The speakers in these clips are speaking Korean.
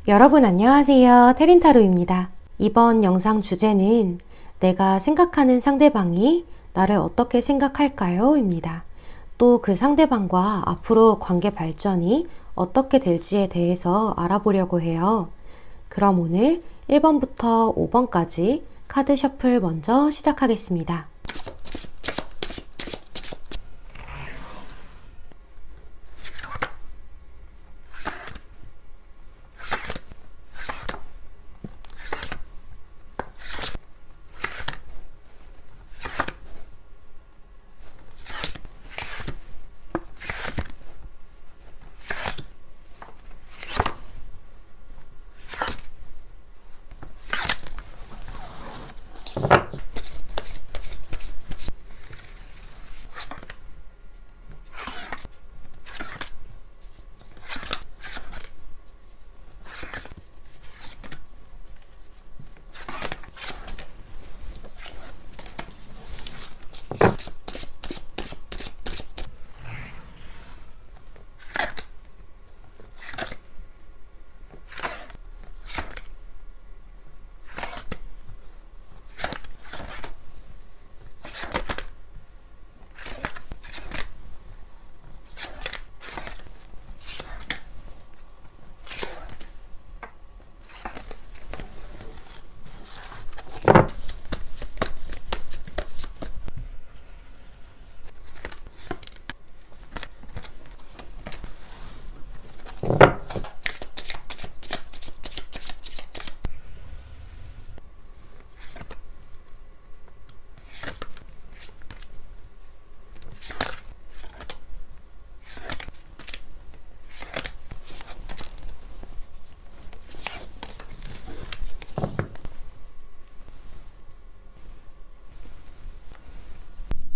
여러분 안녕하세요. 테린타로입니다. 이번 영상 주제는 내가 생각하는 상대방이 나를 어떻게 생각할까요? 입니다. 또 그 상대방과 앞으로 관계 발전이 어떻게 될지에 대해서 알아보려고 해요. 그럼 오늘 1번부터 5번까지 카드 셔플 먼저 시작하겠습니다.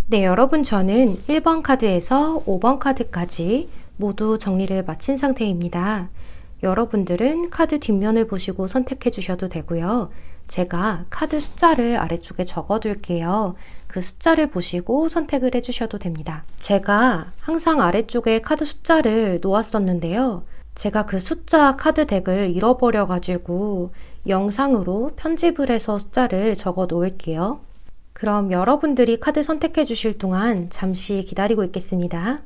네, 여러분 저는 1번 카드에서 5번 카드까지 모두 정리를 마친 상태입니다. 여러분들은 카드 뒷면을 보시고 선택해 주셔도 되고요. 제가 카드 숫자를 아래쪽에 적어 둘게요. 그 숫자를 보시고 선택을 해 주셔도 됩니다. 제가 항상 아래쪽에 카드 숫자를 놓았었는데요. 제가 그 숫자 카드 덱을 잃어버려 가지고 영상으로 편집을 해서 숫자를 적어 놓을게요. 그럼 여러분들이 카드 선택해 주실 동안 잠시 기다리고 있겠습니다.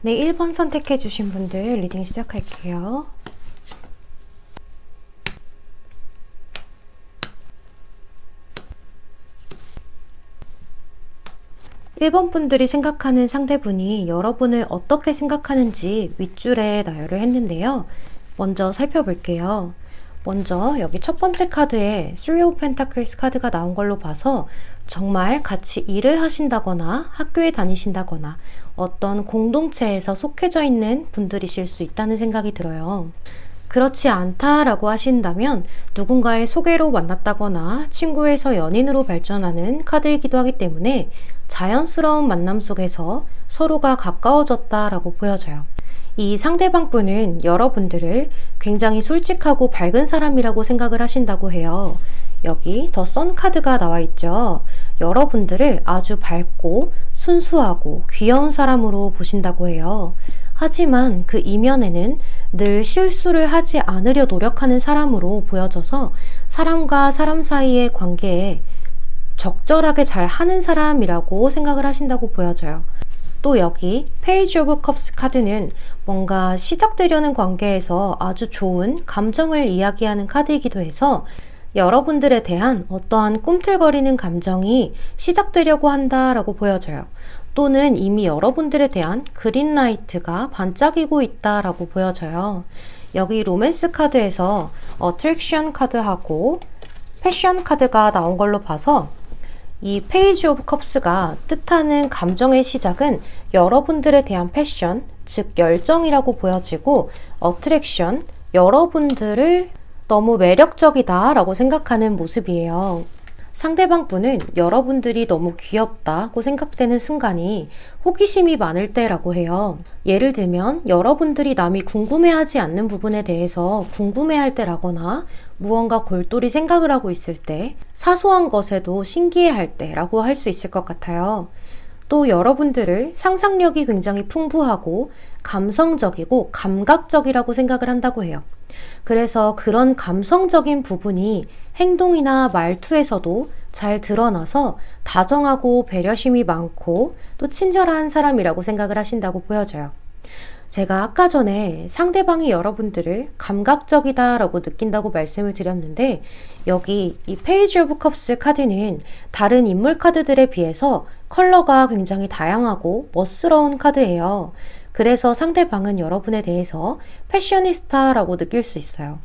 네, 1번 선택해 주신 분들 리딩 시작할게요. 일 번 분들이 생각하는 상대분이 여러분을 어떻게 생각하는지 윗줄에 나열을 했는데요. 먼저 살펴볼게요. 먼저 여기 첫 번째 카드에 Three of Pentacles 카드가 나온 걸로 봐서 정말 같이 일을 하신다거나 학교에 다니신다거나 어떤 공동체에서 속해져 있는 분들이실 수 있다는 생각이 들어요. 그렇지 않다라고 하신다면 누군가의 소개로 만났다거나 친구에서 연인으로 발전하는 카드이기도 하기 때문에 자연스러운 만남 속에서 서로가 가까워졌다라고 보여져요. 이 상대방 분은 여러분들을 굉장히 솔직하고 밝은 사람이라고 생각을 하신다고 해요. 여기 더 선 카드가 나와 있죠. 여러분들을 아주 밝고 순수하고 귀여운 사람으로 보신다고 해요. 하지만 그 이면에는 늘 실수를 하지 않으려 노력하는 사람으로 보여져서 사람과 사람 사이의 관계에 적절하게 잘 하는 사람이라고 생각을 하신다고 보여져요. 또 여기 페이지 오브 컵스 카드는 뭔가 시작되려는 관계에서 아주 좋은 감정을 이야기하는 카드이기도 해서 여러분들에 대한 어떠한 꿈틀거리는 감정이 시작되려고 한다라고 보여져요. 또는 이미 여러분들에 대한 그린라이트가 반짝이고 있다라고 보여져요. 여기 로맨스 카드에서 어트랙션 카드하고 패션 카드가 나온 걸로 봐서 이 페이지 오브 컵스가 뜻하는 감정의 시작은 여러분들에 대한 패션, 즉 열정이라고 보여지고 어트랙션, 여러분들을 너무 매력적이다 라고 생각하는 모습이에요. 상대방 분은 여러분들이 너무 귀엽다고 생각되는 순간이 호기심이 많을 때라고 해요. 예를 들면 여러분들이 남이 궁금해하지 않는 부분에 대해서 궁금해할 때라거나 무언가 골똘히 생각을 하고 있을 때, 사소한 것에도 신기해할 때라고 할 수 있을 것 같아요. 또 여러분들을 상상력이 굉장히 풍부하고 감성적이고 감각적이라고 생각을 한다고 해요. 그래서 그런 감성적인 부분이 행동이나 말투에서도 잘 드러나서 다정하고 배려심이 많고 또 친절한 사람이라고 생각을 하신다고 보여져요. 제가 아까 전에 상대방이 여러분들을 감각적이다라고 느낀다고 말씀을 드렸는데, 여기 이 페이지 오브 컵스 카드는 다른 인물 카드들에 비해서 컬러가 굉장히 다양하고 멋스러운 카드예요. 그래서 상대방은 여러분에 대해서 패셔니스타라고 느낄 수 있어요.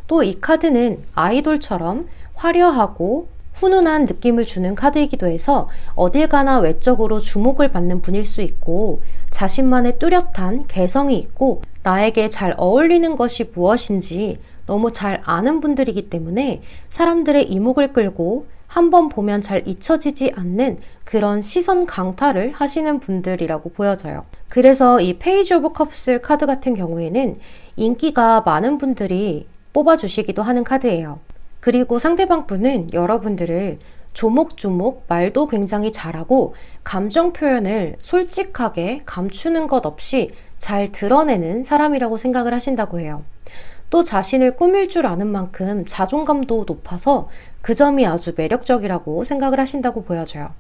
또 이 카드는 아이돌처럼 화려하고 훈훈한 느낌을 주는 카드이기도 해서 어딜 가나 외적으로 주목을 받는 분일 수 있고, 자신만의 뚜렷한 개성이 있고 나에게 잘 어울리는 것이 무엇인지 너무 잘 아는 분들이기 때문에 사람들의 이목을 끌고 한번 보면 잘 잊혀지지 않는 그런 시선 강탈을 하시는 분들이라고 보여져요. 그래서 이 페이지 오브 컵스 카드 같은 경우에는 인기가 많은 분들이 뽑아주시기도 하는 카드예요. 그리고 상대방 분은 여러분들을 조목조목 말도 굉장히 잘하고 감정 표현을 솔직하게 감추는 것 없이 잘 드러내는 사람이라고 생각을 하신다고 해요. 또 자신을 꾸밀 줄 아는 만큼 자존감도 높아서 그 점이 아주 매력적이라고 생각을 하신다고 보여져요.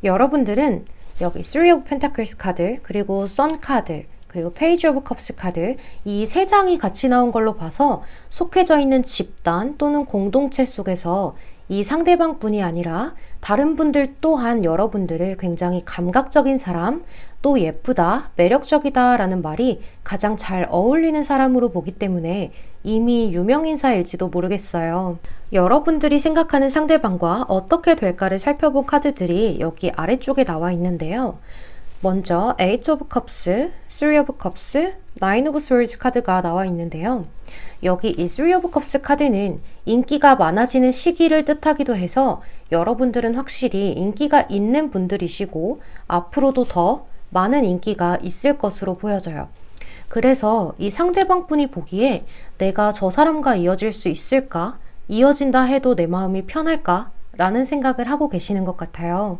여러분들은 여기 3 of Pentacles 카드, 그리고 Sun 카드, 그리고 페이지 오브 컵스 카드, 이 세 장이 같이 나온 걸로 봐서 속해져 있는 집단 또는 공동체 속에서 이 상대방 뿐이 아니라 다른 분들 또한 여러분들을 굉장히 감각적인 사람, 또 예쁘다, 매력적이다 라는 말이 가장 잘 어울리는 사람으로 보기 때문에 이미 유명인사일지도 모르겠어요. 여러분들이 생각하는 상대방과 어떻게 될까를 살펴본 카드들이 여기 아래쪽에 나와 있는데요. 먼저 8 of Cups, 3 of Cups, 9 of Swords 카드가 나와 있는데요. 여기 이 3 of Cups 카드는 인기가 많아지는 시기를 뜻하기도 해서 여러분들은 확실히 인기가 있는 분들이시고 앞으로도 더 많은 인기가 있을 것으로 보여져요. 그래서 이 상대방 분이 보기에 내가 저 사람과 이어질 수 있을까? 이어진다 해도 내 마음이 편할까? 라는 생각을 하고 계시는 것 같아요.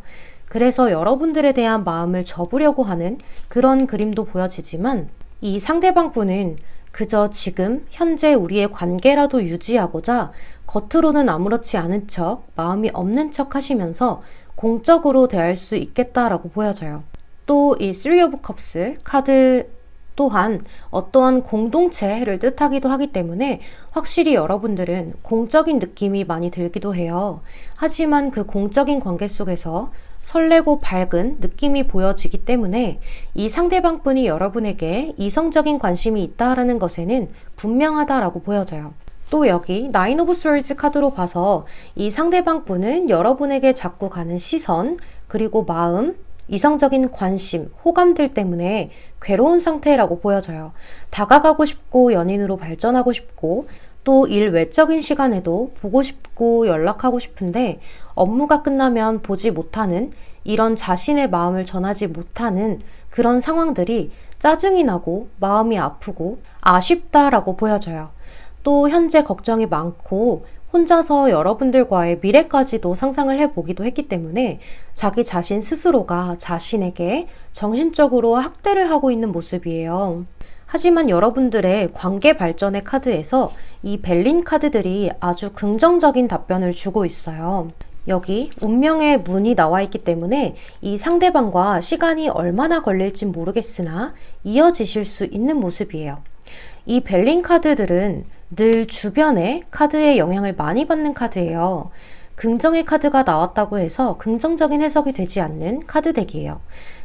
그래서 여러분들에 대한 마음을 접으려고 하는 그런 그림도 보여지지만, 이 상대방 분은 그저 지금 현재 우리의 관계라도 유지하고자 겉으로는 아무렇지 않은 척, 마음이 없는 척 하시면서 공적으로 대할 수 있겠다라고 보여져요. 또 이 3 of Cups 카드 또한 어떠한 공동체를 뜻하기도 하기 때문에 확실히 여러분들은 공적인 느낌이 많이 들기도 해요. 하지만 그 공적인 관계 속에서 설레고 밝은 느낌이 보여지기 때문에 이 상대방 분이 여러분에게 이성적인 관심이 있다라는 것에는 분명하다라고 보여져요. 또 여기 9 of Swords 카드로 봐서 이 상대방 분은 여러분에게 자꾸 가는 시선, 그리고 마음, 이성적인 관심, 호감들 때문에 괴로운 상태라고 보여져요. 다가가고 싶고 연인으로 발전하고 싶고 또 일 외적인 시간에도 보고 싶고 연락하고 싶은데 업무가 끝나면 보지 못하는, 이런 자신의 마음을 전하지 못하는 그런 상황들이 짜증이 나고 마음이 아프고 아쉽다라고 보여져요. 또 현재 걱정이 많고 혼자서 여러분들과의 미래까지도 상상을 해보기도 했기 때문에 자기 자신 스스로가 자신에게 정신적으로 학대를 하고 있는 모습이에요. 하지만 여러분들의 관계 발전의 카드에서 이 벨린 카드들이 아주 긍정적인 답변을 주고 있어요. 여기 운명의 문이 나와 있기 때문에 이 상대방과 시간이 얼마나 걸릴지 모르겠으나 이어지실 수 있는 모습이에요. 이 벨린 카드들은 늘 주변의 카드의 영향을 많이 받는 카드예요. 긍정의 카드가 나왔다고 해서 긍정적인 해석이 되지 않는 카드 덱이에요.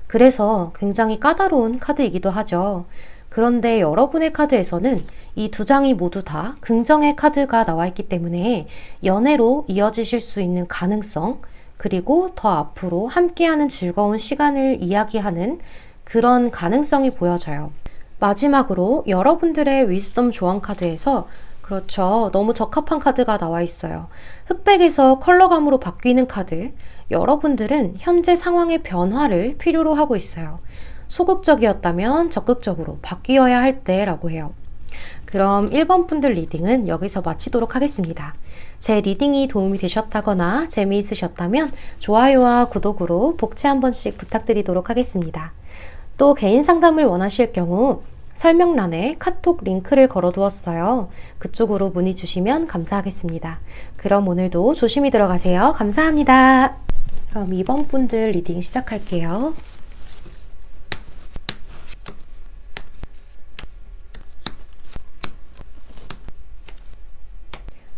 그래서 굉장히 까다로운 카드이기도 하죠. 그런데 여러분의 카드에서는 이 두 장이 모두 다 긍정의 카드가 나와 있기 때문에 연애로 이어지실 수 있는 가능성, 그리고 더 앞으로 함께하는 즐거운 시간을 이야기하는 그런 가능성이 보여져요. 마지막으로 여러분들의 위즈덤 조언 카드에서 그렇죠. 너무 적합한 카드가 나와 있어요. 흑백에서 컬러감으로 바뀌는 카드. 여러분들은 현재 상황의 변화를 필요로 하고 있어요. 소극적이었다면 적극적으로 바뀌어야 할 때라고 해요. 그럼 1번 분들 리딩은 여기서 마치도록 하겠습니다. 제 리딩이 도움이 되셨다거나 재미있으셨다면 좋아요와 구독으로 복채 한 번씩 부탁드리도록 하겠습니다. 또 개인 상담을 원하실 경우 설명란에 카톡 링크를 걸어두었어요. 그쪽으로 문의 주시면 감사하겠습니다. 그럼 오늘도 조심히 들어가세요. 감사합니다. 그럼 2번 분들 리딩 시작할게요.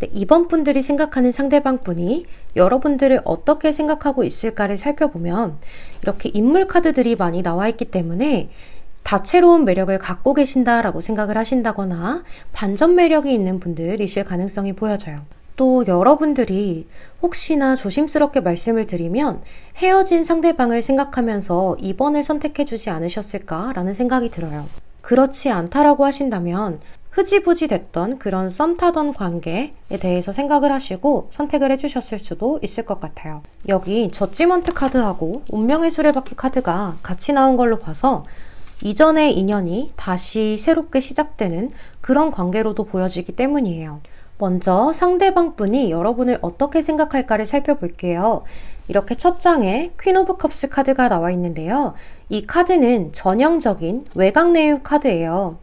네, 2번 분들이 생각하는 상대방 분이 여러분들을 어떻게 생각하고 있을까를 살펴보면 이렇게 인물 카드들이 많이 나와 있기 때문에 다채로운 매력을 갖고 계신다라고 생각을 하신다거나 반전 매력이 있는 분들이실 가능성이 보여져요. 또 여러분들이 혹시나 조심스럽게 말씀을 드리면 헤어진 상대방을 생각하면서 2번을 선택해주지 않으셨을까라는 생각이 들어요. 그렇지 않다라고 하신다면 흐지부지 됐던 그런 썸 타던 관계에 대해서 생각을 하시고 선택을 해주셨을 수도 있을 것 같아요. 여기 저지먼트 카드하고 운명의 수레바퀴 카드가 같이 나온 걸로 봐서 이전의 인연이 다시 새롭게 시작되는 그런 관계로도 보여지기 때문이에요. 먼저 상대방 분이 여러분을 어떻게 생각할까를 살펴볼게요. 이렇게 첫 장에 퀸 오브 컵스 카드가 나와 있는데요. 이 카드는 전형적인 외곽 내유 카드예요.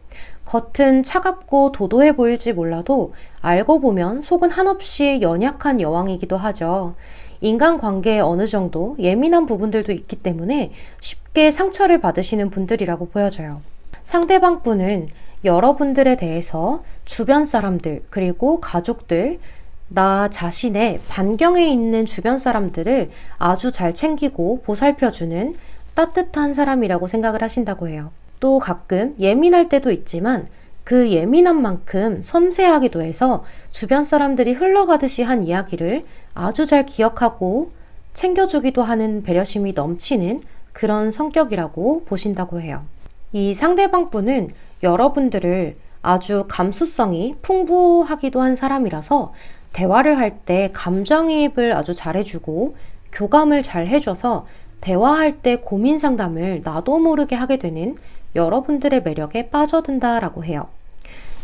겉은 차갑고 도도해 보일지 몰라도 알고 보면 속은 한없이 연약한 여왕이기도 하죠. 인간관계에 어느 정도 예민한 부분들도 있기 때문에 쉽게 상처를 받으시는 분들이라고 보여져요. 상대방 분은 여러분들에 대해서 주변 사람들 그리고 가족들, 나 자신의 반경에 있는 주변 사람들을 아주 잘 챙기고 보살펴주는 따뜻한 사람이라고 생각을 하신다고 해요. 또 가끔 예민할 때도 있지만 그 예민한 만큼 섬세하기도 해서 주변 사람들이 흘러가듯이 한 이야기를 아주 잘 기억하고 챙겨주기도 하는 배려심이 넘치는 그런 성격이라고 보신다고 해요. 이 상대방 분은 여러분들을 아주 감수성이 풍부하기도 한 사람이라서 대화를 할 때 감정이입을 아주 잘해주고 교감을 잘 해줘서 대화할 때 고민 상담을 나도 모르게 하게 되는 여러분들의 매력에 빠져든다라고 해요.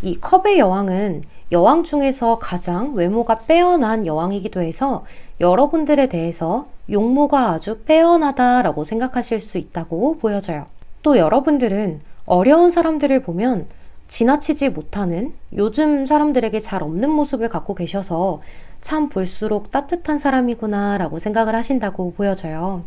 이 컵의 여왕은 여왕 중에서 가장 외모가 빼어난 여왕이기도 해서 여러분들에 대해서 용모가 아주 빼어나다라고 생각하실 수 있다고 보여져요. 또 여러분들은 어려운 사람들을 보면 지나치지 못하는 요즘 사람들에게 잘 없는 모습을 갖고 계셔서 참 볼수록 따뜻한 사람이구나 라고 생각을 하신다고 보여져요.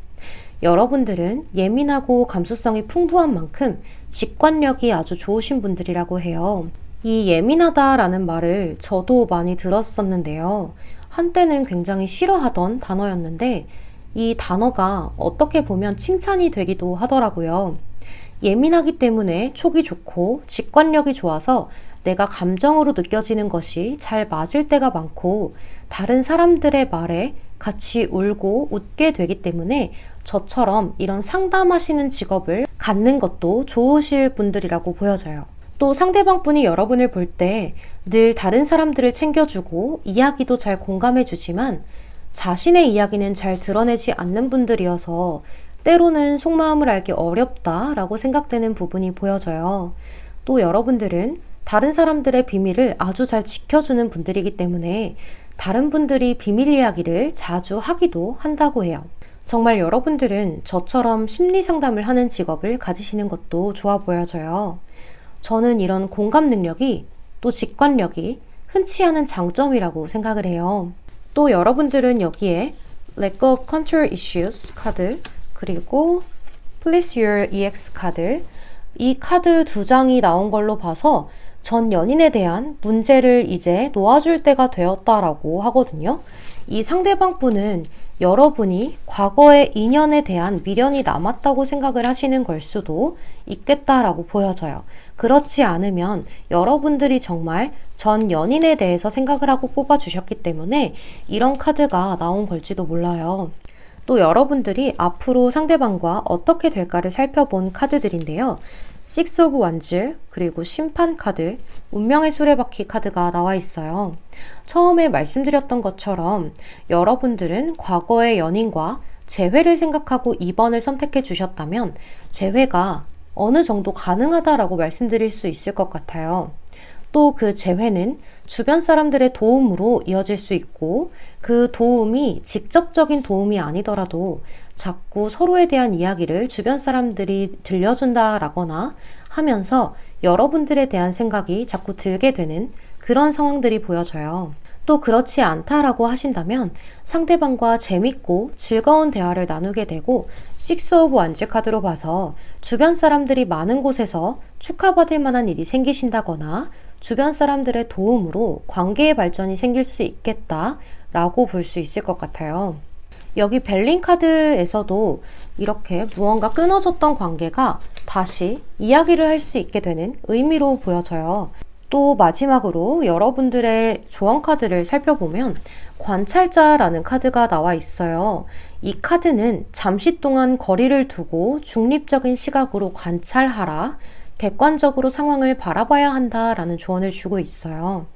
여러분들은 예민하고 감수성이 풍부한 만큼 직관력이 아주 좋으신 분들이라고 해요. 이 예민하다라는 말을 저도 많이 들었었는데요. 한때는 굉장히 싫어하던 단어였는데 이 단어가 어떻게 보면 칭찬이 되기도 하더라고요. 예민하기 때문에 촉이 좋고 직관력이 좋아서 내가 감정으로 느껴지는 것이 잘 맞을 때가 많고 다른 사람들의 말에 같이 울고 웃게 되기 때문에 저처럼 이런 상담하시는 직업을 갖는 것도 좋으실 분들이라고 보여져요. 또 상대방 분이 여러분을 볼 때 늘 다른 사람들을 챙겨주고 이야기도 잘 공감해 주지만 자신의 이야기는 잘 드러내지 않는 분들이어서 때로는 속마음을 알기 어렵다라고 생각되는 부분이 보여져요. 또 여러분들은 다른 사람들의 비밀을 아주 잘 지켜주는 분들이기 때문에 다른 분들이 비밀 이야기를 자주 하기도 한다고 해요. 정말 여러분들은 저처럼 심리 상담을 하는 직업을 가지시는 것도 좋아 보여져요. 저는 이런 공감 능력이 또 직관력이 흔치 않은 장점이라고 생각을 해요. 또 여러분들은 여기에 Let Go of Control Issues 카드 그리고 Please Your EX 카드 이 카드 두 장이 나온 걸로 봐서 전 연인에 대한 문제를 이제 놓아줄 때가 되었다라고 하거든요. 이 상대방 분은 여러분이 과거의 인연에 대한 미련이 남았다고 생각을 하시는 걸 수도 있겠다라고 보여져요. 그렇지 않으면 여러분들이 정말 전 연인에 대해서 생각을 하고 뽑아주셨기 때문에 이런 카드가 나온 걸지도 몰라요. 또 여러분들이 앞으로 상대방과 어떻게 될까를 살펴본 카드들인데요. 식스 오브 완즈, 그리고 심판 카드, 운명의 수레바퀴 카드가 나와 있어요. 처음에 말씀드렸던 것처럼 여러분들은 과거의 연인과 재회를 생각하고 2번을 선택해 주셨다면 재회가 어느 정도 가능하다라고 말씀드릴 수 있을 것 같아요. 또 그 재회는 주변 사람들의 도움으로 이어질 수 있고 그 도움이 직접적인 도움이 아니더라도 자꾸 서로에 대한 이야기를 주변 사람들이 들려준다라거나 하면서 여러분들에 대한 생각이 자꾸 들게 되는 그런 상황들이 보여져요. 또 그렇지 않다라고 하신다면 상대방과 재밌고 즐거운 대화를 나누게 되고 식스 오브 완즈 카드로 봐서 주변 사람들이 많은 곳에서 축하받을 만한 일이 생기신다거나 주변 사람들의 도움으로 관계의 발전이 생길 수 있겠다라고 볼 수 있을 것 같아요. 여기 벨린 카드에서도 이렇게 무언가 끊어졌던 관계가 다시 이야기를 할 수 있게 되는 의미로 보여져요. 또 마지막으로 여러분들의 조언 카드를 살펴보면 관찰자라는 카드가 나와 있어요. 이 카드는 잠시 동안 거리를 두고 중립적인 시각으로 관찰하라, 객관적으로 상황을 바라봐야 한다라는 조언을 주고 있어요.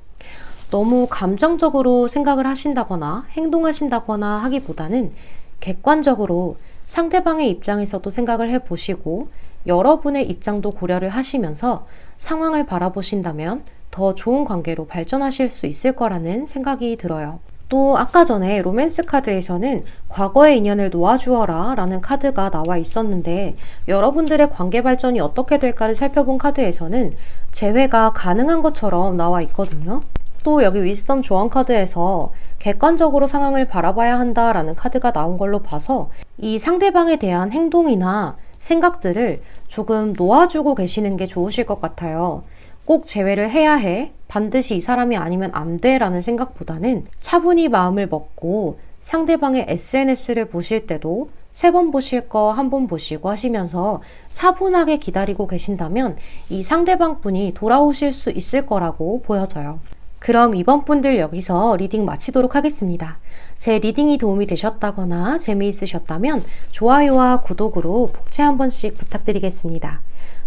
너무 감정적으로 생각을 하신다거나 행동하신다거나 하기보다는 객관적으로 상대방의 입장에서도 생각을 해보시고 여러분의 입장도 고려를 하시면서 상황을 바라보신다면 더 좋은 관계로 발전하실 수 있을 거라는 생각이 들어요. 또 아까 전에 로맨스 카드에서는 과거의 인연을 놓아주어라 라는 카드가 나와 있었는데 여러분들의 관계 발전이 어떻게 될까를 살펴본 카드에서는 재회가 가능한 것처럼 나와 있거든요. 또 여기 위즈덤 조언 카드에서 객관적으로 상황을 바라봐야 한다라는 카드가 나온 걸로 봐서 이 상대방에 대한 행동이나 생각들을 조금 놓아주고 계시는 게 좋으실 것 같아요. 꼭 재회를 해야 해, 반드시 이 사람이 아니면 안 돼 라는 생각보다는 차분히 마음을 먹고 상대방의 SNS를 보실 때도 3번 보실 거 1번 보시고 하시면서 차분하게 기다리고 계신다면 이 상대방 분이 돌아오실 수 있을 거라고 보여져요. 그럼 이번 분들 여기서 리딩 마치도록 하겠습니다. 제 리딩이 도움이 되셨다거나 재미있으셨다면 좋아요와 구독으로 복채 한 번씩 부탁드리겠습니다.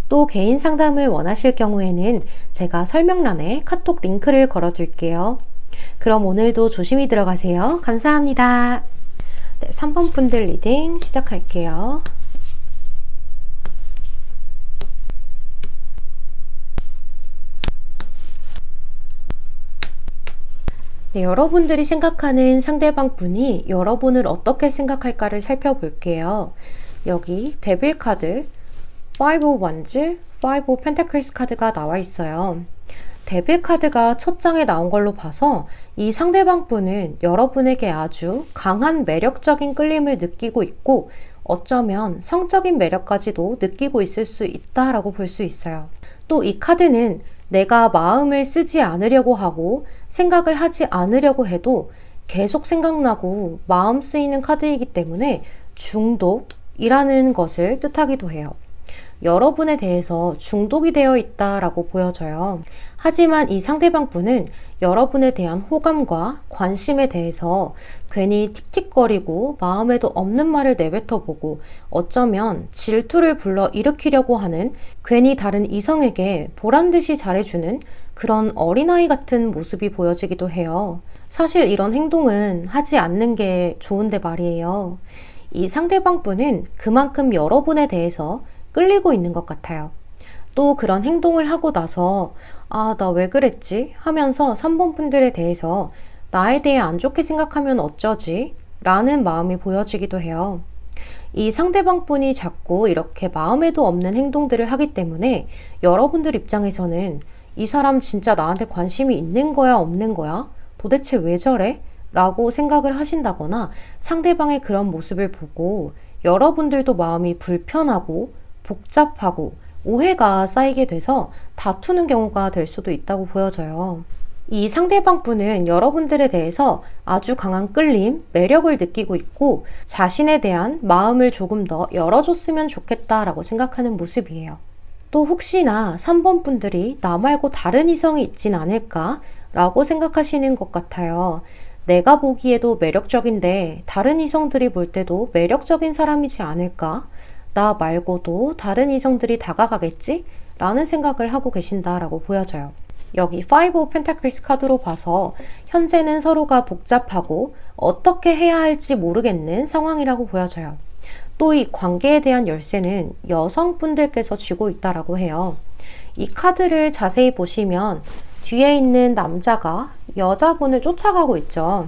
또 개인 상담을 원하실 경우에는 제가 설명란에 카톡 링크를 걸어둘게요. 그럼 오늘도 조심히 들어가세요. 감사합니다. 네, 3번 분들 리딩 시작할게요. 네, 여러분들이 생각하는 상대방 분이 여러분을 어떻게 생각할까를 살펴볼게요. 여기 데빌 카드, 5 오브 완즈, 5 오브 펜타클스 카드가 나와 있어요. 데빌 카드가 첫 장에 나온 걸로 봐서 이 상대방 분은 여러분에게 아주 강한 매력적인 끌림을 느끼고 있고 어쩌면 성적인 매력까지도 느끼고 있을 수 있다라고 볼 수 있어요. 또 이 카드는 내가 마음을 쓰지 않으려고 하고 생각을 하지 않으려고 해도 계속 생각나고 마음 쓰이는 카드이기 때문에 중독이라는 것을 뜻하기도 해요. 여러분에 대해서 중독이 되어 있다라고 보여져요. 하지만 이 상대방 분은 여러분에 대한 호감과 관심에 대해서 괜히 틱틱거리고 마음에도 없는 말을 내뱉어보고 어쩌면 질투를 불러 일으키려고 하는 괜히 다른 이성에게 보란듯이 잘해주는 그런 어린아이 같은 모습이 보여지기도 해요. 사실 이런 행동은 하지 않는 게 좋은데 말이에요. 이 상대방 분은 그만큼 여러분에 대해서 끌리고 있는 것 같아요. 또 그런 행동을 하고 나서 아, 나 왜 그랬지? 하면서 3번 분들에 대해서 나에 대해 안 좋게 생각하면 어쩌지? 라는 마음이 보여지기도 해요. 이 상대방 분이 자꾸 이렇게 마음에도 없는 행동들을 하기 때문에 여러분들 입장에서는 이 사람 진짜 나한테 관심이 있는 거야, 없는 거야? 도대체 왜 저래? 라고 생각을 하신다거나 상대방의 그런 모습을 보고 여러분들도 마음이 불편하고 복잡하고 오해가 쌓이게 돼서 다투는 경우가 될 수도 있다고 보여져요. 이 상대방 분은 여러분들에 대해서 아주 강한 끌림, 매력을 느끼고 있고 자신에 대한 마음을 조금 더 열어줬으면 좋겠다라고 생각하는 모습이에요. 또 혹시나 3번 분들이 나 말고 다른 이성이 있진 않을까? 라고 생각하시는 것 같아요. 내가 보기에도 매력적인데 다른 이성들이 볼 때도 매력적인 사람이지 않을까? 나 말고도 다른 이성들이 다가가겠지? 라는 생각을 하고 계신다라고 보여져요. 여기 Five of Pentacles 카드로 봐서 현재는 서로가 복잡하고 어떻게 해야 할지 모르겠는 상황이라고 보여져요. 또 이 관계에 대한 열쇠는 여성분들께서 쥐고 있다라고 해요. 이 카드를 자세히 보시면 뒤에 있는 남자가 여자분을 쫓아가고 있죠.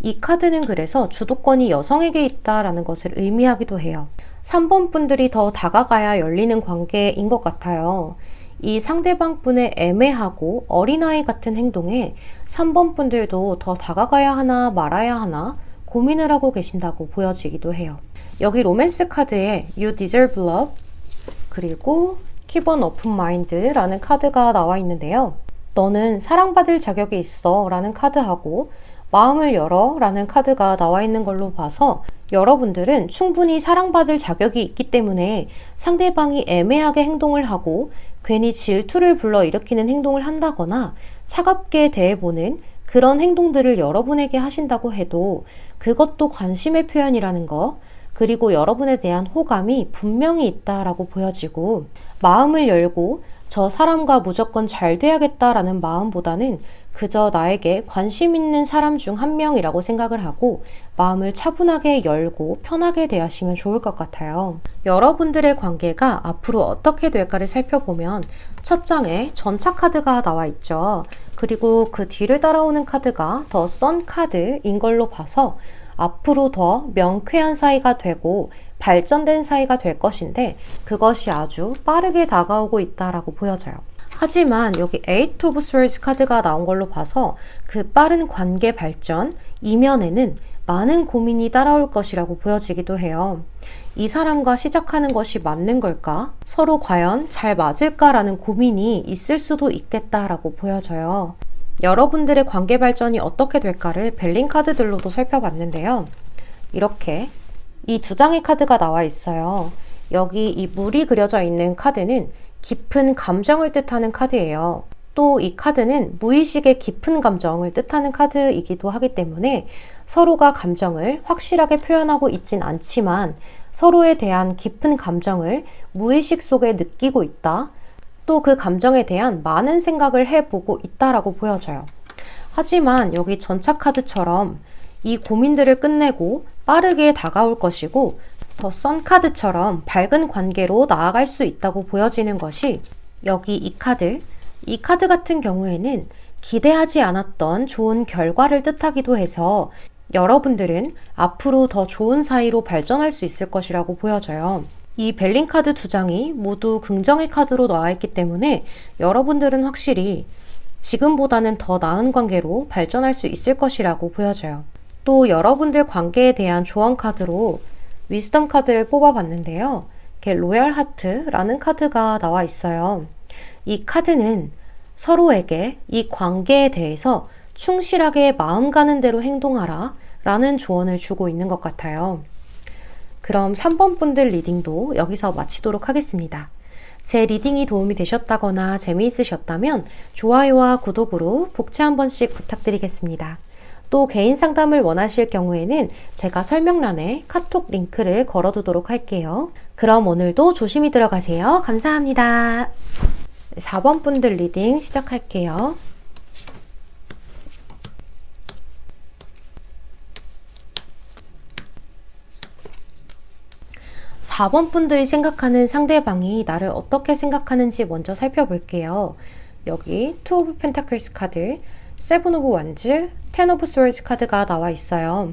이 카드는 그래서 주도권이 여성에게 있다라는 것을 의미하기도 해요. 3번 분들이 더 다가가야 열리는 관계인 것 같아요. 이 상대방 분의 애매하고 어린아이 같은 행동에 3번 분들도 더 다가가야 하나 말아야 하나 고민을 하고 계신다고 보여지기도 해요. 여기 로맨스 카드에 You Deserve Love 그리고 Keep an Open Mind라는 카드가 나와 있는데요. 너는 사랑받을 자격이 있어 라는 카드하고 마음을 열어 라는 카드가 나와 있는 걸로 봐서 여러분들은 충분히 사랑받을 자격이 있기 때문에 상대방이 애매하게 행동을 하고 괜히 질투를 불러일으키는 행동을 한다거나 차갑게 대해보는 그런 행동들을 여러분에게 하신다고 해도 그것도 관심의 표현이라는 거, 그리고 여러분에 대한 호감이 분명히 있다라고 보여지고 마음을 열고 저 사람과 무조건 잘 돼야겠다라는 마음보다는 그저 나에게 관심 있는 사람 중 한 명이라고 생각을 하고 마음을 차분하게 열고 편하게 대하시면 좋을 것 같아요. 여러분들의 관계가 앞으로 어떻게 될까를 살펴보면 첫 장에 전차 카드가 나와 있죠. 그리고 그 뒤를 따라오는 카드가 더 선 카드인 걸로 봐서 앞으로 더 명쾌한 사이가 되고 발전된 사이가 될 것인데 그것이 아주 빠르게 다가오고 있다라고 보여져요. 하지만 여기 Eight of Swords 카드가 나온 걸로 봐서 그 빠른 관계 발전 이면에는 많은 고민이 따라올 것이라고 보여지기도 해요. 이 사람과 시작하는 것이 맞는 걸까? 서로 과연 잘 맞을까라는 고민이 있을 수도 있겠다라고 보여져요. 여러분들의 관계 발전이 어떻게 될까를 벨린 카드들로도 살펴봤는데요. 이렇게 이 두 장의 카드가 나와 있어요. 여기 이 물이 그려져 있는 카드는 깊은 감정을 뜻하는 카드예요. 또 이 카드는 무의식의 깊은 감정을 뜻하는 카드이기도 하기 때문에 서로가 감정을 확실하게 표현하고 있진 않지만 서로에 대한 깊은 감정을 무의식 속에 느끼고 있다. 또 그 감정에 대한 많은 생각을 해보고 있다라고 보여져요. 하지만 여기 전차 카드처럼 이 고민들을 끝내고 빠르게 다가올 것이고 더 선 카드처럼 밝은 관계로 나아갈 수 있다고 보여지는 것이 여기 이 카드 같은 경우에는 기대하지 않았던 좋은 결과를 뜻하기도 해서 여러분들은 앞으로 더 좋은 사이로 발전할 수 있을 것이라고 보여져요. 이 벨린 카드 두 장이 모두 긍정의 카드로 나와 있기 때문에 여러분들은 확실히 지금보다는 더 나은 관계로 발전할 수 있을 것이라고 보여져요. 또 여러분들 관계에 대한 조언 카드로 위스덤 카드를 뽑아봤는데요. 이렇게 로얄 하트라는 카드가 나와 있어요. 이 카드는 서로에게 이 관계에 대해서 충실하게 마음 가는 대로 행동하라 라는 조언을 주고 있는 것 같아요. 그럼 3번 분들 리딩도 여기서 마치도록 하겠습니다. 제 리딩이 도움이 되셨다거나 재미있으셨다면 좋아요와 구독으로 복채 한 번씩 부탁드리겠습니다. 또 개인 상담을 원하실 경우에는 제가 설명란에 카톡 링크를 걸어두도록 할게요. 그럼 오늘도 조심히 들어가세요. 감사합니다. 4번 분들 리딩 시작할게요. 4번 분들이 생각하는 상대방이 나를 어떻게 생각하는지 먼저 살펴볼게요. 여기 Two of Pentacles 카드, Seven of Wands, Ten of Swords 카드가 나와 있어요.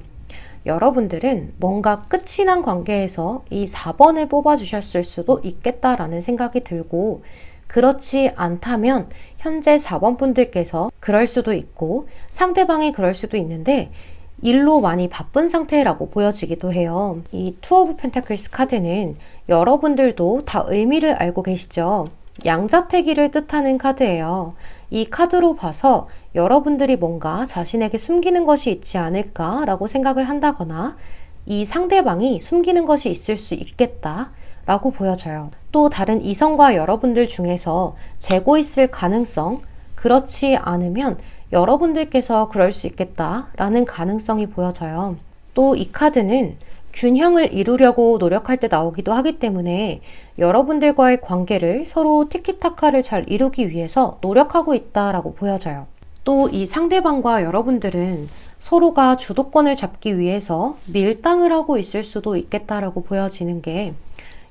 여러분들은 뭔가 끝이 난 관계에서 이 4번을 뽑아주셨을 수도 있겠다라는 생각이 들고 그렇지 않다면 현재 4번 분들께서 그럴 수도 있고 상대방이 그럴 수도 있는데 일로 많이 바쁜 상태라고 보여지기도 해요. 이 투 오브 펜타클스 카드는 여러분들도 다 의미를 알고 계시죠? 양자택일을 뜻하는 카드예요. 이 카드로 봐서 여러분들이 뭔가 자신에게 숨기는 것이 있지 않을까라고 생각을 한다거나 이 상대방이 숨기는 것이 있을 수 있겠다 라고 보여져요. 또 다른 이성과 여러분들 중에서 재고 있을 가능성, 그렇지 않으면 여러분들께서 그럴 수 있겠다라는 가능성이 보여져요. 또 이 카드는 균형을 이루려고 노력할 때 나오기도 하기 때문에 여러분들과의 관계를 서로 티키타카를 잘 이루기 위해서 노력하고 있다라고 보여져요. 또 이 상대방과 여러분들은 서로가 주도권을 잡기 위해서 밀당을 하고 있을 수도 있겠다라고 보여지는 게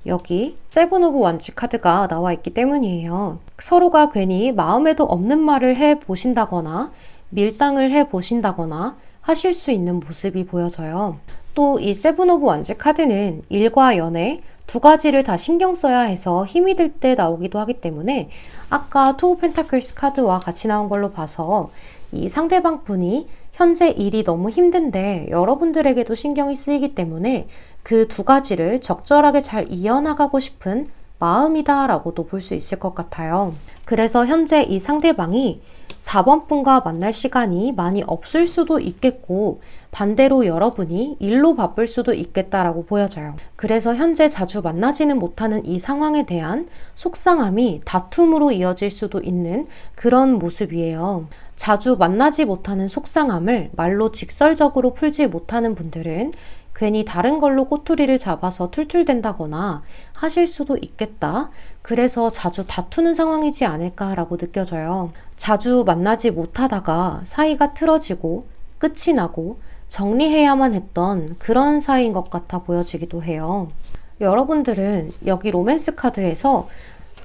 여기 세븐 오브 원지 카드가 나와 있기 때문이에요. 서로가 괜히 마음에도 없는 말을 해 보신다거나 밀당을 해 보신다거나 하실 수 있는 모습이 보여져요. 또 이 세븐 오브 원지 카드는 일과 연애 두 가지를 다 신경 써야 해서 힘이 들 때 나오기도 하기 때문에 아까 투 오브 펜타클스 카드와 같이 나온 걸로 봐서 이 상대방 분이 현재 일이 너무 힘든데 여러분들에게도 신경이 쓰이기 때문에 그 두 가지를 적절하게 잘 이어나가고 싶은 마음이다 라고도 볼 수 있을 것 같아요. 그래서 현재 이 상대방이 4번 분과 만날 시간이 많이 없을 수도 있겠고 반대로 여러분이 일로 바쁠 수도 있겠다라고 보여져요. 그래서 현재 자주 만나지는 못하는 이 상황에 대한 속상함이 다툼으로 이어질 수도 있는 그런 모습이에요. 자주 만나지 못하는 속상함을 말로 직설적으로 풀지 못하는 분들은 괜히 다른 걸로 꼬투리를 잡아서 툴툴댄다거나 하실 수도 있겠다. 그래서 자주 다투는 상황이지 않을까라고 느껴져요. 자주 만나지 못하다가 사이가 틀어지고 끝이 나고 정리해야만 했던 그런 사이인 것 같아 보여지기도 해요. 여러분들은 여기 로맨스 카드에서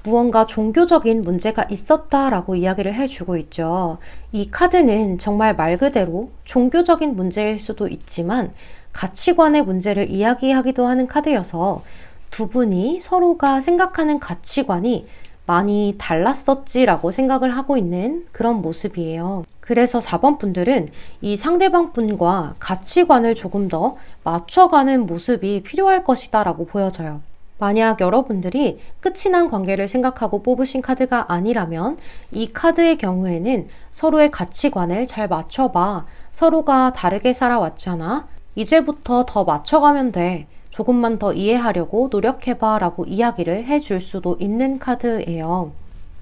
무언가 종교적인 문제가 있었다라고 이야기를 해주고 있죠. 이 카드는 정말 말 그대로 종교적인 문제일 수도 있지만 가치관의 문제를 이야기하기도 하는 카드여서 두 분이 서로가 생각하는 가치관이 많이 달랐었지라고 생각을 하고 있는 그런 모습이에요. 그래서 4번 분들은 이 상대방 분과 가치관을 조금 더 맞춰가는 모습이 필요할 것이다 라고 보여져요. 만약 여러분들이 끝이 난 관계를 생각하고 뽑으신 카드가 아니라면 이 카드의 경우에는 서로의 가치관을 잘 맞춰봐. 서로가 다르게 살아왔잖아. 이제부터 더 맞춰가면 돼. 조금만 더 이해하려고 노력해봐 라고 이야기를 해줄 수도 있는 카드예요.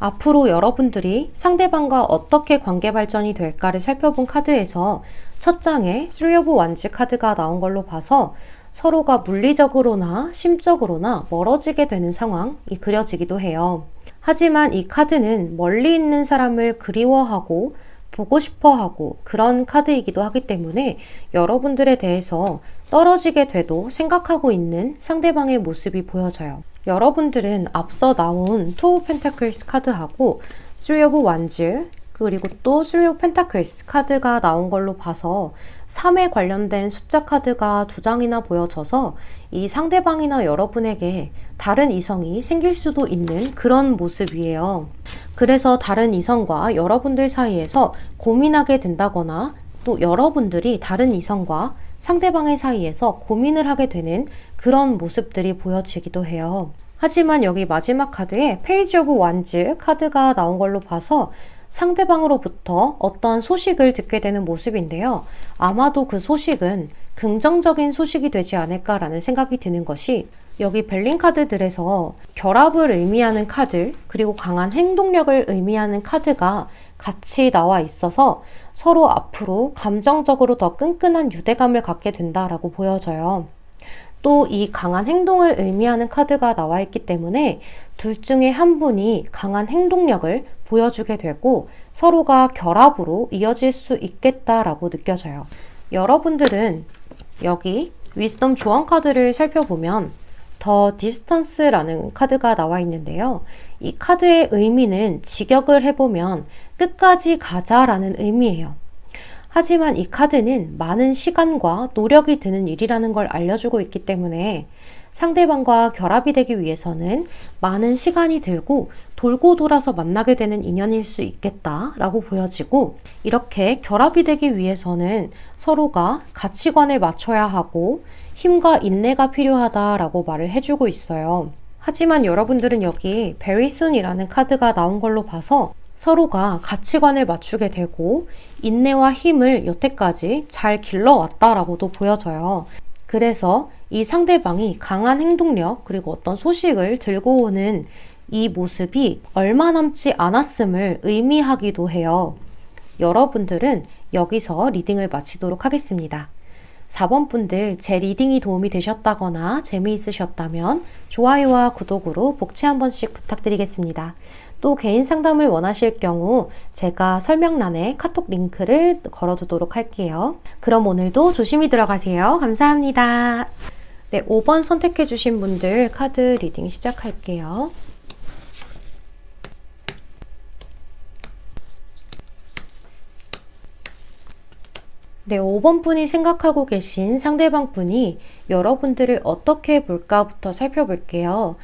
앞으로 여러분들이 상대방과 어떻게 관계 발전이 될까를 살펴본 카드에서 첫 장에 3 오브 원지 카드가 나온 걸로 봐서 서로가 물리적으로나 심적으로나 멀어지게 되는 상황이 그려지기도 해요. 하지만 이 카드는 멀리 있는 사람을 그리워하고 보고 싶어 하고 그런 카드이기도 하기 때문에 여러분들에 대해서 떨어지게 돼도 생각하고 있는 상대방의 모습이 보여져요. 여러분들은 앞서 나온 투 오브 펜타클스 카드하고 3 오브 원즈 그리고 또 3 오브 펜타클스 카드가 나온 걸로 봐서 3에 관련된 숫자 카드가 2장이나 보여져서 이 상대방이나 여러분에게 다른 이성이 생길 수도 있는 그런 모습이에요. 그래서 다른 이성과 여러분들 사이에서 고민하게 된다거나 또 여러분들이 다른 이성과 상대방의 사이에서 고민을 하게 되는 그런 모습들이 보여지기도 해요. 하지만 여기 마지막 카드에 페이지 오브 원즈 카드가 나온 걸로 봐서 상대방으로부터 어떤 소식을 듣게 되는 모습인데요. 아마도 그 소식은 긍정적인 소식이 되지 않을까라는 생각이 드는 것이 여기 벨린 카드들에서 결합을 의미하는 카드 그리고 강한 행동력을 의미하는 카드가 같이 나와 있어서 서로 앞으로 감정적으로 더 끈끈한 유대감을 갖게 된다라고 보여져요. 또 이 강한 행동을 의미하는 카드가 나와 있기 때문에 둘 중에 한 분이 강한 행동력을 보여주게 되고 서로가 결합으로 이어질 수 있겠다라고 느껴져요. 여러분들은 여기 위즈덤 조언 카드를 살펴보면 더 디스턴스라는 카드가 나와 있는데요. 이 카드의 의미는 직역을 해보면 끝까지 가자라는 의미예요. 하지만 이 카드는 많은 시간과 노력이 드는 일이라는 걸 알려주고 있기 때문에 상대방과 결합이 되기 위해서는 많은 시간이 들고 돌고 돌아서 만나게 되는 인연일 수 있겠다라고 보여지고 이렇게 결합이 되기 위해서는 서로가 가치관에 맞춰야 하고 힘과 인내가 필요하다라고 말을 해주고 있어요. 하지만 여러분들은 여기 very soon이라는 카드가 나온 걸로 봐서 서로가 가치관을 맞추게 되고 인내와 힘을 여태까지 잘 길러왔다라고도 보여져요. 그래서 이 상대방이 강한 행동력 그리고 어떤 소식을 들고 오는 이 모습이 얼마 남지 않았음을 의미하기도 해요. 여러분들은 여기서 리딩을 마치도록 하겠습니다. 4번 분들 제 리딩이 도움이 되셨다거나 재미있으셨다면 좋아요와 구독으로 복채 한 번씩 부탁드리겠습니다. 또 개인 상담을 원하실 경우 제가 설명란에 카톡 링크를 걸어두도록 할게요. 그럼 오늘도 조심히 들어가세요. 감사합니다. 네, 5번 선택해 주신 분들 카드 리딩 시작할게요. 네, 5번 분이 생각하고 계신 상대방 분이 여러분들을 어떻게 볼까부터 살펴볼게요.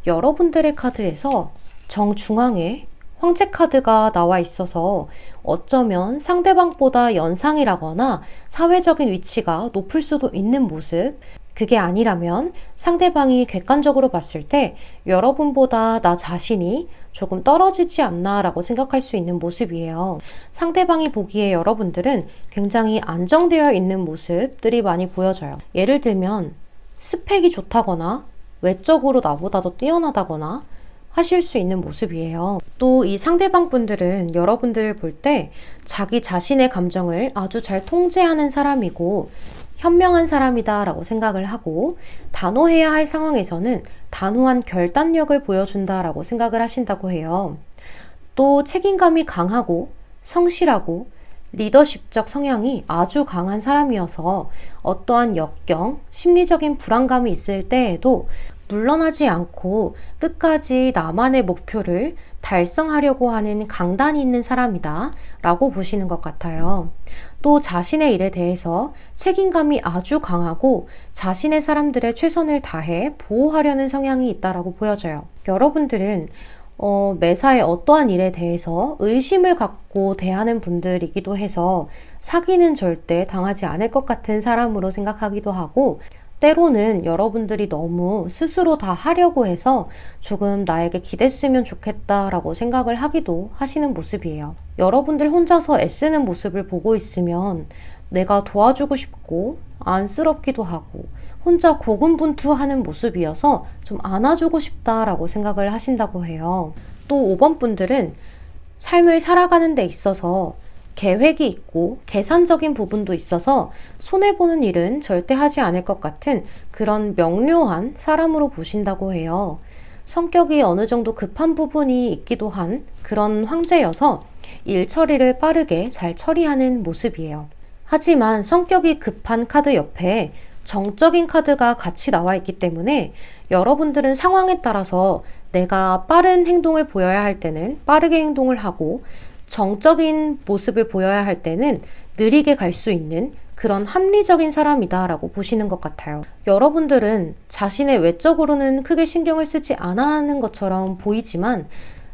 여러분들의 카드에서 정중앙에 황제 카드가 나와 있어서 어쩌면 상대방보다 연상이라거나 사회적인 위치가 높을 수도 있는 모습, 그게 아니라면 상대방이 객관적으로 봤을 때 여러분보다 나 자신이 조금 떨어지지 않나 라고 생각할 수 있는 모습이에요. 상대방이 보기에 여러분들은 굉장히 안정되어 있는 모습들이 많이 보여져요. 예를 들면 스펙이 좋다거나 외적으로 나보다 더 뛰어나다거나 하실 수 있는 모습이에요. 또 이 상대방 분들은 여러분들을 볼 때 자기 자신의 감정을 아주 잘 통제하는 사람이고 현명한 사람이다 라고 생각을 하고 단호해야 할 상황에서는 단호한 결단력을 보여준다 라고 생각을 하신다고 해요. 또 책임감이 강하고 성실하고 리더십적 성향이 아주 강한 사람이어서 어떠한 역경, 심리적인 불안감이 있을 때에도 물러나지 않고 끝까지 나만의 목표를 달성하려고 하는 강단이 있는 사람이다 라고 보시는 것 같아요. 또 자신의 일에 대해서 책임감이 아주 강하고 자신의 사람들의 최선을 다해 보호하려는 성향이 있다라고 보여져요. 여러분들은 매사에 어떠한 일에 대해서 의심을 갖고 대하는 분들이기도 해서 사기는 절대 당하지 않을 것 같은 사람으로 생각하기도 하고 때로는 여러분들이 너무 스스로 다 하려고 해서 조금 나에게 기댔으면 좋겠다라고 생각을 하기도 하시는 모습이에요. 여러분들 혼자서 애쓰는 모습을 보고 있으면 내가 도와주고 싶고 안쓰럽기도 하고 혼자 고군분투하는 모습이어서 좀 안아주고 싶다라고 생각을 하신다고 해요. 또 5번 분들은 삶을 살아가는 데 있어서 계획이 있고 계산적인 부분도 있어서 손해보는 일은 절대 하지 않을 것 같은 그런 명료한 사람으로 보신다고 해요. 성격이 어느 정도 급한 부분이 있기도 한 그런 황제여서 일 처리를 빠르게 잘 처리하는 모습이에요. 하지만 성격이 급한 카드 옆에 정적인 카드가 같이 나와 있기 때문에 여러분들은 상황에 따라서 내가 빠른 행동을 보여야 할 때는 빠르게 행동을 하고 정적인 모습을 보여야 할 때는 느리게 갈 수 있는 그런 합리적인 사람이다 라고 보시는 것 같아요. 여러분들은 자신의 외적으로는 크게 신경을 쓰지 않아 하는 것처럼 보이지만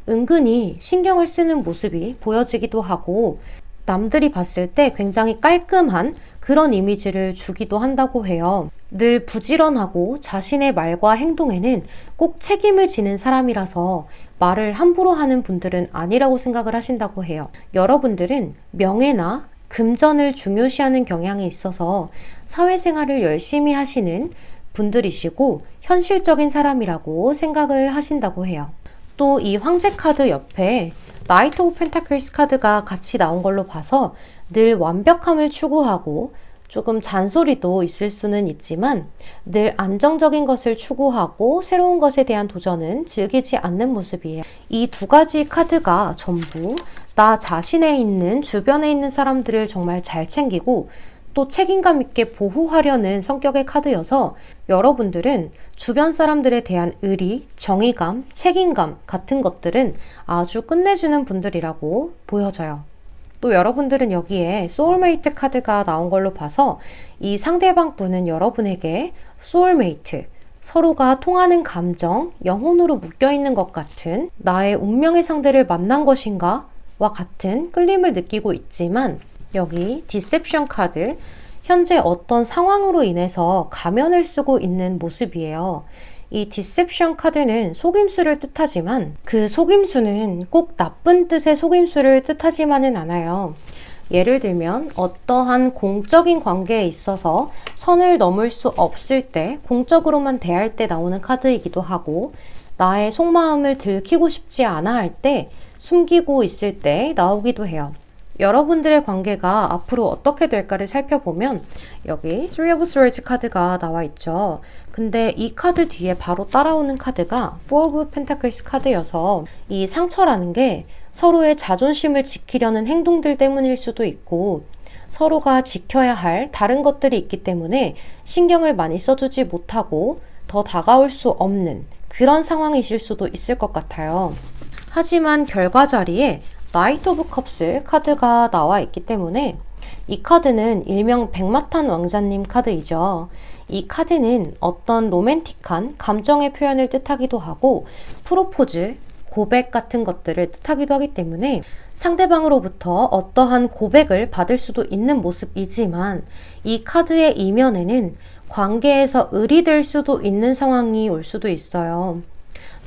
은근히 신경을 쓰는 모습이 보여지기도 하고 남들이 봤을 때 굉장히 깔끔한 그런 이미지를 주기도 한다고 해요. 늘 부지런하고 자신의 말과 행동에는 꼭 책임을 지는 사람이라서 말을 함부로 하는 분들은 아니라고 생각을 하신다고 해요. 여러분들은 명예나 금전을 중요시하는 경향이 있어서 사회생활을 열심히 하시는 분들이시고 현실적인 사람이라고 생각을 하신다고 해요. 또 이 황제 카드 옆에 나이트 오브 펜타클스 카드가 같이 나온 걸로 봐서 늘 완벽함을 추구하고 조금 잔소리도 있을 수는 있지만 늘 안정적인 것을 추구하고 새로운 것에 대한 도전은 즐기지 않는 모습이에요. 이 두 가지 카드가 전부 나 자신에 있는 주변에 있는 사람들을 정말 잘 챙기고 또 책임감 있게 보호하려는 성격의 카드여서 여러분들은 주변 사람들에 대한 의리, 정의감, 책임감 같은 것들은 아주 끝내주는 분들이라고 보여져요. 또 여러분들은 여기에 소울메이트 카드가 나온 걸로 봐서 이 상대방 분은 여러분에게 소울메이트, 서로가 통하는 감정, 영혼으로 묶여있는 것 같은 나의 운명의 상대를 만난 것인가? 와 같은 끌림을 느끼고 있지만 여기 디셉션 카드, 현재 어떤 상황으로 인해서 가면을 쓰고 있는 모습이에요. 이 디셉션 카드는 속임수를 뜻하지만 그 속임수는 꼭 나쁜 뜻의 속임수를 뜻하지만은 않아요. 예를 들면 어떠한 공적인 관계에 있어서 선을 넘을 수 없을 때 공적으로만 대할 때 나오는 카드이기도 하고 나의 속마음을 들키고 싶지 않아 할 때 숨기고 있을 때 나오기도 해요. 여러분들의 관계가 앞으로 어떻게 될까를 살펴보면 여기 Three of Swords 카드가 나와 있죠. 근데 이 카드 뒤에 바로 따라오는 카드가 Four of Pentacles 카드여서 이 상처라는 게 서로의 자존심을 지키려는 행동들 때문일 수도 있고 서로가 지켜야 할 다른 것들이 있기 때문에 신경을 많이 써주지 못하고 더 다가올 수 없는 그런 상황이실 수도 있을 것 같아요. 하지만 결과 자리에 나이트 오브 컵스 카드가 나와 있기 때문에 이 카드는 일명 백마탄 왕자님 카드이죠. 이 카드는 어떤 로맨틱한 감정의 표현을 뜻하기도 하고 프로포즈, 고백 같은 것들을 뜻하기도 하기 때문에 상대방으로부터 어떠한 고백을 받을 수도 있는 모습이지만 이 카드의 이면에는 관계에서 을이 수도 있는 상황이 올 수도 있어요.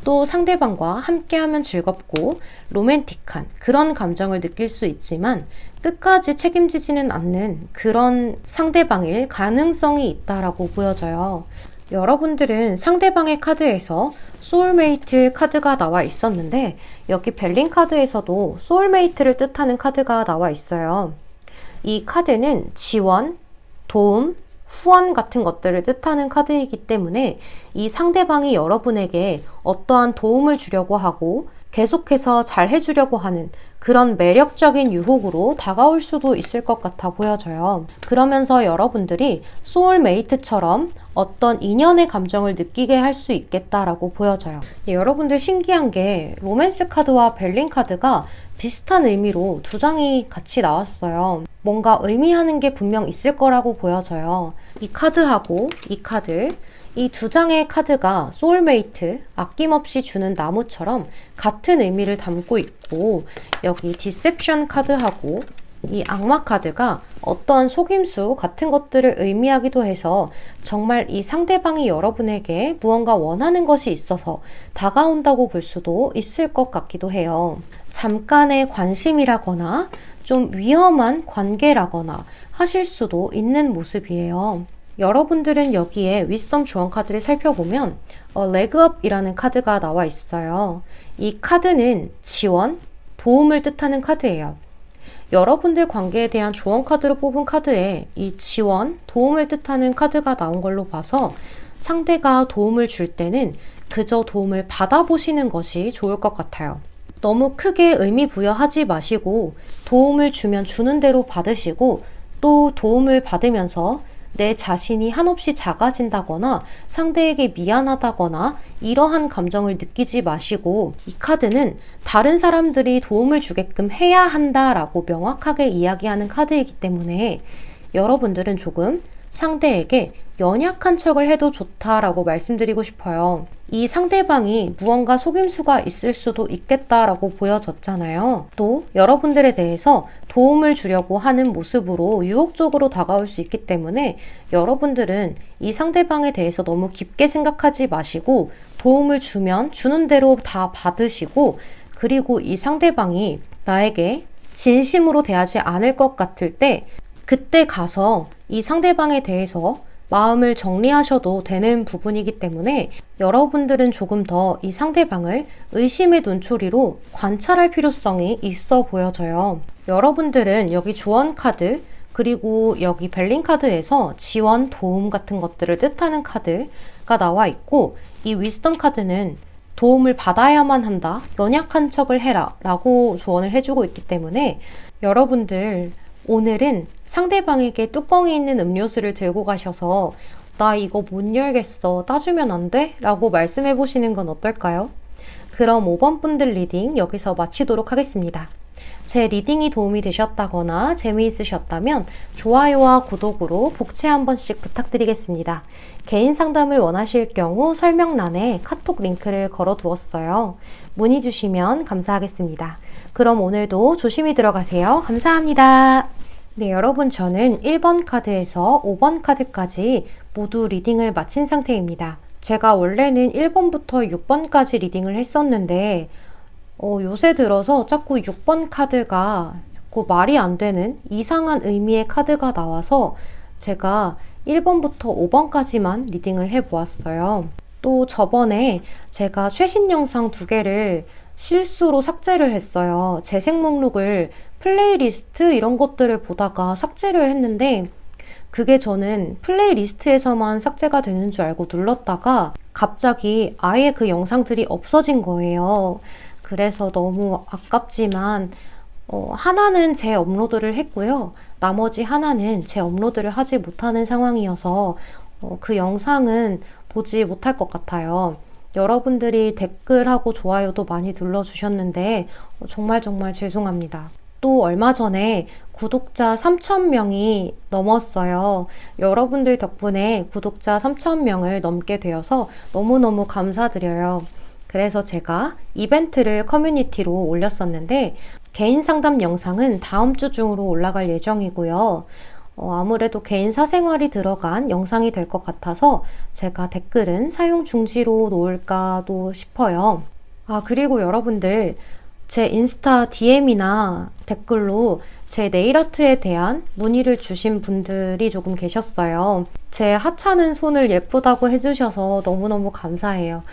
또 상대방과 함께하면 즐겁고 로맨틱한 그런 감정을 느낄 수 있지만 끝까지 책임지지는 않는 그런 상대방일 가능성이 있다라고 보여져요. 여러분들은 상대방의 카드에서 소울메이트 카드가 나와 있었는데 여기 벨린 카드에서도 소울메이트를 뜻하는 카드가 나와 있어요. 이 카드는 지원, 도움, 후원 같은 것들을 뜻하는 카드이기 때문에 이 상대방이 여러분에게 어떠한 도움을 주려고 하고 계속해서 잘 해주려고 하는 그런 매력적인 유혹으로 다가올 수도 있을 것 같아 보여져요. 그러면서 여러분들이 소울메이트처럼 어떤 인연의 감정을 느끼게 할 수 있겠다라고 보여져요. 여러분들 신기한 게 로맨스 카드와 벨린 카드가 비슷한 의미로 두 장이 같이 나왔어요. 뭔가 의미하는 게 분명 있을 거라고 보여져요. 이 카드하고 이 카드, 이 두 장의 카드가 소울메이트, 아낌없이 주는 나무처럼 같은 의미를 담고 있고 여기 디셉션 카드하고 이 악마 카드가 어떠한 속임수 같은 것들을 의미하기도 해서 정말 이 상대방이 여러분에게 무언가 원하는 것이 있어서 다가온다고 볼 수도 있을 것 같기도 해요. 잠깐의 관심이라거나 좀 위험한 관계라거나 하실 수도 있는 모습이에요. 여러분들은 여기에 위스덤 조언 카드를 살펴보면 레그업이라는 카드가 나와 있어요. 이 카드는 지원, 도움을 뜻하는 카드예요. 여러분들 관계에 대한 조언 카드로 뽑은 카드에 이 지원, 도움을 뜻하는 카드가 나온 걸로 봐서 상대가 도움을 줄 때는 그저 도움을 받아보시는 것이 좋을 것 같아요. 너무 크게 의미 부여하지 마시고 도움을 주면 주는 대로 받으시고 또 도움을 받으면서 내 자신이 한없이 작아진다거나 상대에게 미안하다거나 이러한 감정을 느끼지 마시고 이 카드는 다른 사람들이 도움을 주게끔 해야 한다라고 명확하게 이야기하는 카드이기 때문에 여러분들은 조금 상대에게 연약한 척을 해도 좋다라고 말씀드리고 싶어요. 이 상대방이 무언가 속임수가 있을 수도 있겠다라고 보여졌잖아요. 또 여러분들에 대해서 도움을 주려고 하는 모습으로 유혹적으로 다가올 수 있기 때문에 여러분들은 이 상대방에 대해서 너무 깊게 생각하지 마시고 도움을 주면 주는 대로 다 받으시고 그리고 이 상대방이 나에게 진심으로 대하지 않을 것 같을 때 그때 가서 이 상대방에 대해서 마음을 정리하셔도 되는 부분이기 때문에 여러분들은 조금 더 이 상대방을 의심의 눈초리로 관찰할 필요성이 있어 보여져요. 여러분들은 여기 조언 카드 그리고 여기 벨린 카드에서 지원, 도움 같은 것들을 뜻하는 카드가 나와 있고 이 위스덤 카드는 도움을 받아야만 한다, 연약한 척을 해라 라고 조언을 해주고 있기 때문에 여러분들 오늘은 상대방에게 뚜껑이 있는 음료수를 들고 가셔서 나 이거 못 열겠어, 따주면 안 돼? 라고 말씀해 보시는 건 어떨까요? 그럼 5번 분들 리딩 여기서 마치도록 하겠습니다. 제 리딩이 도움이 되셨다거나 재미있으셨다면 좋아요와 구독으로 복채 한 번씩 부탁드리겠습니다. 개인 상담을 원하실 경우 설명란에 카톡 링크를 걸어 두었어요. 문의 주시면 감사하겠습니다. 그럼 오늘도 조심히 들어가세요. 감사합니다. 네, 여러분 저는 1번 카드에서 5번 카드까지 모두 리딩을 마친 상태입니다. 제가 원래는 1번부터 6번까지 리딩을 했었는데 요새 들어서 자꾸 6번 카드가 자꾸 말이 안 되는 이상한 의미의 카드가 나와서 제가 1번부터 5번까지만 리딩을 해보았어요. 또 저번에 제가 최신 영상 2개를 실수로 삭제를 했어요. 재생 목록을 플레이리스트 이런 것들을 보다가 삭제를 했는데 그게 저는 플레이리스트에서만 삭제가 되는 줄 알고 눌렀다가 갑자기 아예 그 영상들이 없어진 거예요. 그래서 너무 아깝지만 하나는 재업로드를 했고요. 나머지 하나는 재업로드를 하지 못하는 상황이어서 그 영상은 보지 못할 것 같아요. 여러분들이 댓글하고 좋아요도 많이 눌러주셨는데 정말 죄송합니다. 또 얼마 전에 구독자 3,000명이 넘었어요. 여러분들 덕분에 구독자 3,000명을 넘게 되어서 너무너무 감사드려요. 그래서 제가 이벤트를 커뮤니티로 올렸었는데 개인 상담 영상은 다음 주 중으로 올라갈 예정이고요. 아무래도 개인 사생활이 들어간 영상이 될 것 같아서 제가 댓글은 사용 중지로 놓을까도 싶어요. 그리고 여러분들 제 인스타 DM이나 댓글로 제 네일아트에 대한 문의를 주신 분들이 조금 계셨어요. 제 하찮은 손을 예쁘다고 해주셔서 너무너무 감사해요.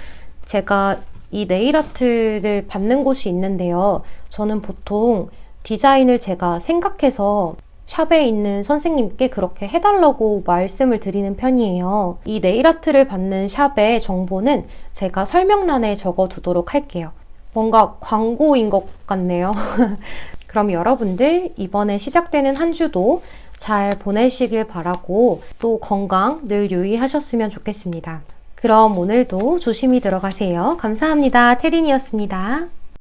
제가 이 네일아트를 받는 곳이 있는데요. 저는 보통 디자인을 제가 생각해서 샵에 있는 선생님께 그렇게 해달라고 말씀을 드리는 편이에요. 이 네일아트를 받는 샵의 정보는 제가 설명란에 적어두도록 할게요. 뭔가 광고인 것 같네요. 그럼 여러분들 이번에 시작되는 한 주도 잘 보내시길 바라고 또 건강 늘 유의하셨으면 좋겠습니다. 그럼 오늘도 조심히 들어가세요. 감사합니다. 태린이었습니다.